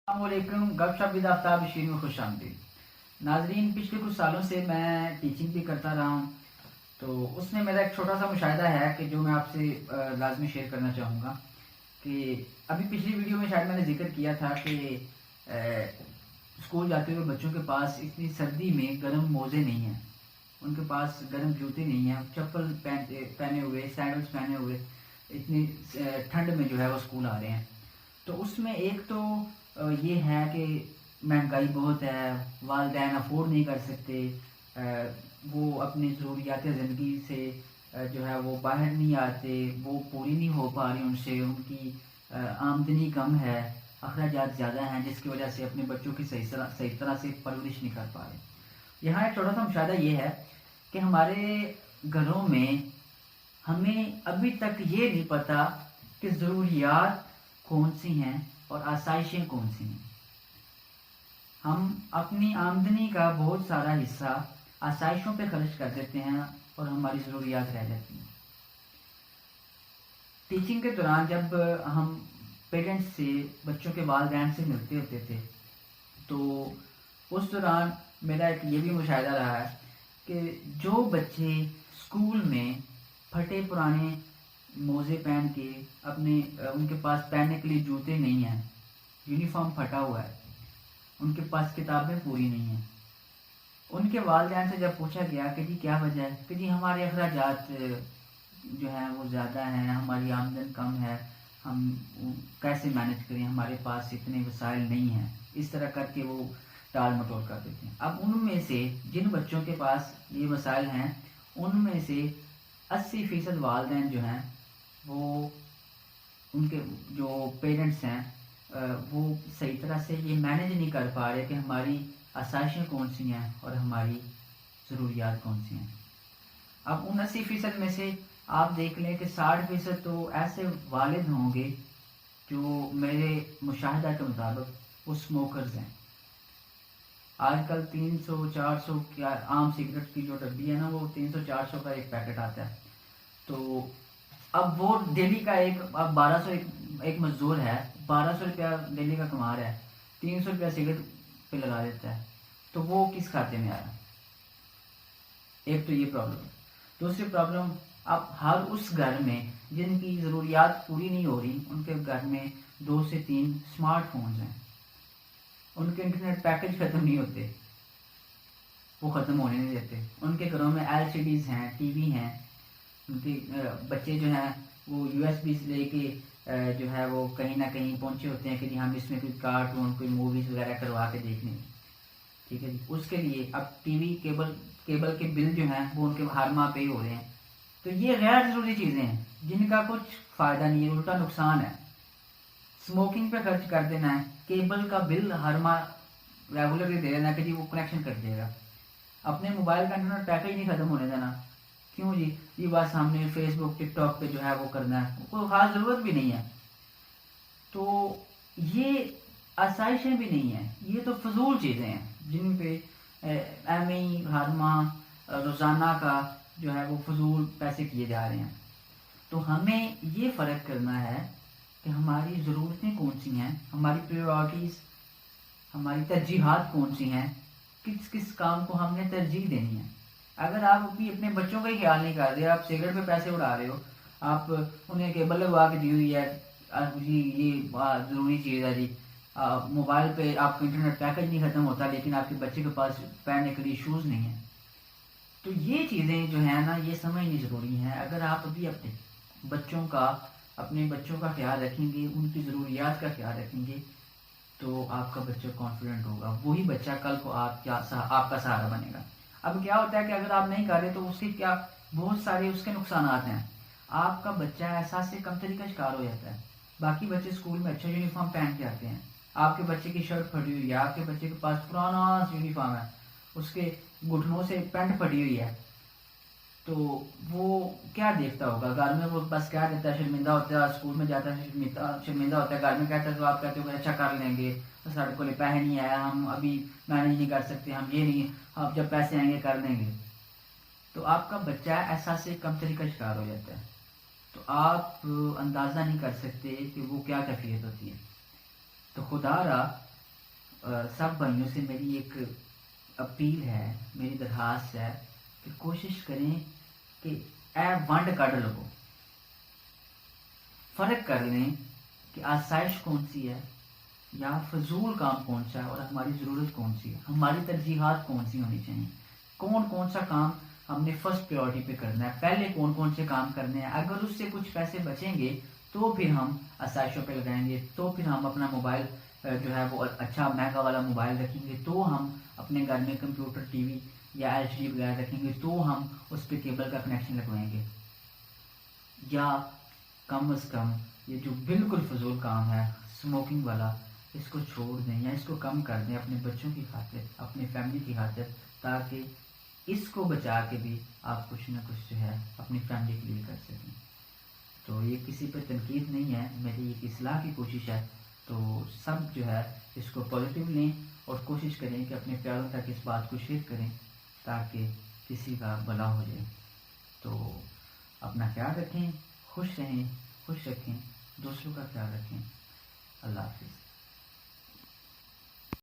अस्सलामुअलैकुम। गपशप विद आफ्ताब शीर में खुश आमदीद। नाजरीन, पिछले कुछ सालों से मैं टीचिंग भी करता रहा हूँ, तो उसमें मेरा एक छोटा सा मुशाहिदा है कि जो मैं आपसे लाजमी शेयर करना चाहूँगा कि अभी पिछली वीडियो में शायद मैंने जिक्र किया था कि स्कूल जाते हुए बच्चों के पास इतनी सर्दी में गर्म मोज़े नहीं हैं, उनके पास गर्म जूते नहीं हैं, चप्पल पहने हुए, सैंडल्स पहने हुए इतनी ठंड में जो है वो स्कूल आ रहे हैं। तो उसमें एक तो ये है कि महंगाई बहुत है, वालिदैन अफोर्ड नहीं कर सकते, वो अपनी ज़रूरियात ज़िंदगी से जो है वो बाहर नहीं आते, वो पूरी नहीं हो पा रही उनसे, उनकी आमदनी कम है, अखराजात ज़्यादा हैं, जिसकी वजह से अपने बच्चों की सही तरह से परवरिश नहीं कर पा रहे। यहाँ एक छोटा सा मुशाहिदा ये है कि हमारे घरों में हमें अभी तक ये नहीं पता कि ज़रूरियात कौन सी हैं और आसाइशें कौन सी हैं। हम अपनी आमदनी का बहुत सारा हिस्सा आसाइशों पे खर्च कर देते हैं और हमारी ज़रूरियात रह जाती हैं। टीचिंग के दौरान जब हम पेरेंट्स से, बच्चों के वालिदैन से मिलते होते थे, तो उस दौरान मेरा एक ये भी मुशाहिदा रहा है कि जो बच्चे स्कूल में फटे पुराने मोज़े पहन के उनके पास पहनने के लिए जूते नहीं हैं, यूनिफॉर्म फटा हुआ है, उनके पास किताबें पूरी नहीं हैं, उनके वालिदैन से जब पूछा गया कि जी क्या वजह है, कि जी हमारे अखराजात जो हैं वो ज़्यादा हैं, हमारी आमदन कम है, हम कैसे मैनेज करें, हमारे पास इतने वसाइल नहीं हैं, इस तरह करके वो टाल मटोल कर देते हैं। अब उनमें से जिन बच्चों के पास ये वसाइल हैं, उनमें से 80% वालिदैन जो हैं वो, उनके जो पेरेंट्स हैं वो सही तरह से ये मैनेज नहीं कर पा रहे कि हमारी आसाइशें कौन सी हैं और हमारी ज़रूरियात कौन सी हैं। अब उन 80% में से आप देख लें कि 60% तो ऐसे वालिद होंगे जो मेरे मुशाहिदा के मुताबिक वो स्मोकर्स हैं। आजकल 300-400 क्या आम सिगरेट की जो डब्बी है ना, वो 300-400 का एक पैकेट आता है। तो अब वो डेली का अब 1200 एक मजदूर है, 1200 रुपया डेली का कमा रहा है, 300 रुपया सिगरेट पे लगा देता है, तो वो किस खाते में आया? एक तो ये प्रॉब्लम। दूसरी प्रॉब्लम, अब हर उस घर में जिनकी ज़रूरियात पूरी नहीं हो रही, उनके घर में 2 से 3 स्मार्टफोन्स हैं, उनके इंटरनेट पैकेज ख़त्म नहीं होते, वो ख़त्म होने नहीं देते, उनके घरों में LCDs हैं, टीवी हैं, उनके बच्चे जो हैं वो USB से लेके जो है वो कहीं ना कहीं पहुंचे होते हैं कि जी हम इसमें कोई कार्टून, कोई मूवीज़ वगैरह करवा के देखने, ठीक है जी। उसके लिए अब टीवी केबल के बिल जो हैं वो उनके हर माह पे हो रहे हैं। तो ये गैर ज़रूरी चीज़ें हैं जिनका कुछ फ़ायदा नहीं है, उल्टा नुकसान है। स्मोकिंग पे खर्च कर देना है, केबल का बिल हर माह रेगुलरली दे देना कि जी वो कनेक्शन कर देगा, अपने मोबाइल का इंटरनेट पैकेज नहीं ख़त्म होने देना। क्यों जी? ये बात सामने फेसबुक टिकटॉक पे जो है वो करना है, कोई खास ज़रूरत भी नहीं है। तो ये आसाइशें भी नहीं है, ये तो फजूल चीज़ें हैं जिन पे एमई हर माह रोज़ाना का जो है वो फजूल पैसे किए जा रहे हैं। तो हमें ये फ़र्क करना है कि हमारी ज़रूरतें कौन सी हैं, हमारी प्रायोरिटीज़, हमारी तरजीहात कौन सी हैं, किस किस काम को हमने तरजीह देनी है। अगर आप अभी अपने बच्चों का ही ख्याल नहीं कर रहे, आप सिगरेट पे पैसे उड़ा रहे हो, आप उन्हें केबल लगवा के दी हुई है, जी ये ज़रूरी चीज़ है जी, मोबाइल पे आपका इंटरनेट पैकेज नहीं ख़त्म होता लेकिन आपके बच्चे के पास पहनने के लिए शूज़ नहीं है, तो ये चीज़ें जो है ना ये समझनी ज़रूरी हैं। अगर आप अभी अपने बच्चों का ख्याल रखेंगे, उनकी ज़रूरियात का ख्याल रखेंगे, तो आपका बच्चा कॉन्फिडेंट होगा, वही बच्चा कल को आपका सहारा बनेगा। अब क्या होता है कि अगर आप नहीं कर रहे तो उसके क्या बहुत सारे उसके नुकसानात हैं। आपका बच्चा एहसास से कमतरी का शिकार हो जाता है। बाकी बच्चे स्कूल में अच्छा यूनिफॉर्म पहन के आते हैं, आपके बच्चे की शर्ट फटी हुई है, आपके बच्चे के पास पुराना यूनिफॉर्म है, उसके घुटनों से पैंट फटी हुई है, तो वो क्या देखता होगा? घर में वो बस क्या देता है, शर्मिंदा होता है, स्कूल में जाता है शर्मिंदा होता है, घर में कहता है तो आप कहते हो अच्छा कर लेंगे, साढ़े को पैसे नहीं आया, हम अभी मैनेज नहीं कर सकते, हम ये नहीं, अब जब पैसे आएंगे कर लेंगे। तो आपका बच्चा एहसास से कमतरी का शिकार हो जाता है। तो आप अंदाज़ा नहीं कर सकते कि वो क्या कैफियत होती है। तो खुदारा سب بھائیوں سے میری ایک اپیل ہے، میری درخواست ہے کہ کوشش کریں کہ اے ونڈ کڈ لو، فرق کر لیں کہ آسائش کون سی ہے یا فضول کام کون سا ہے اور ہماری ضرورت کون سی ہے، ہماری ترجیحات کون سی ہونی چاہیے، کون سا کام ہم نے فرسٹ پریورٹی پہ کرنا ہے، پہلے کون سے کام کرنے ہیں. اگر اس سے کچھ پیسے بچیں گے تو پھر ہم آسائشوں پہ لگائیں گے، تو پھر ہم اپنا موبائل جو ہے وہ اچھا مہنگا والا موبائل رکھیں گے، تو ہم اپنے گھر میں کمپیوٹر ٹی وی یا ایل سی ڈی وغیرہ رکھیں گے، تو ہم اس پہ کیبل کا کنیکشن لگوائیں گے. یا کم از کم یہ جو بالکل فضول کام ہے اسموکنگ والا، اس کو چھوڑ دیں یا اس کو کم کر دیں اپنے بچوں کی خاطر، اپنی فیملی کی خاطر، تاکہ اس کو بچا کے بھی آپ کچھ نہ کچھ جو ہے اپنی فیملی کے لیے کر سکیں. تو یہ کسی پہ تنقید نہیں ہے، میری ایک اصلاح کی کوشش ہے. تو سب جو ہے اس کو پازیٹیو لیں اور کوشش کریں کہ اپنے پیاروں تک اس بات کو شیئر کریں تاکہ کسی کا بھلا ہو جائے. تو اپنا خیال رکھیں، خوش رہیں، خوش رکھیں، دوسروں کا خیال رکھیں. اللہ حافظ.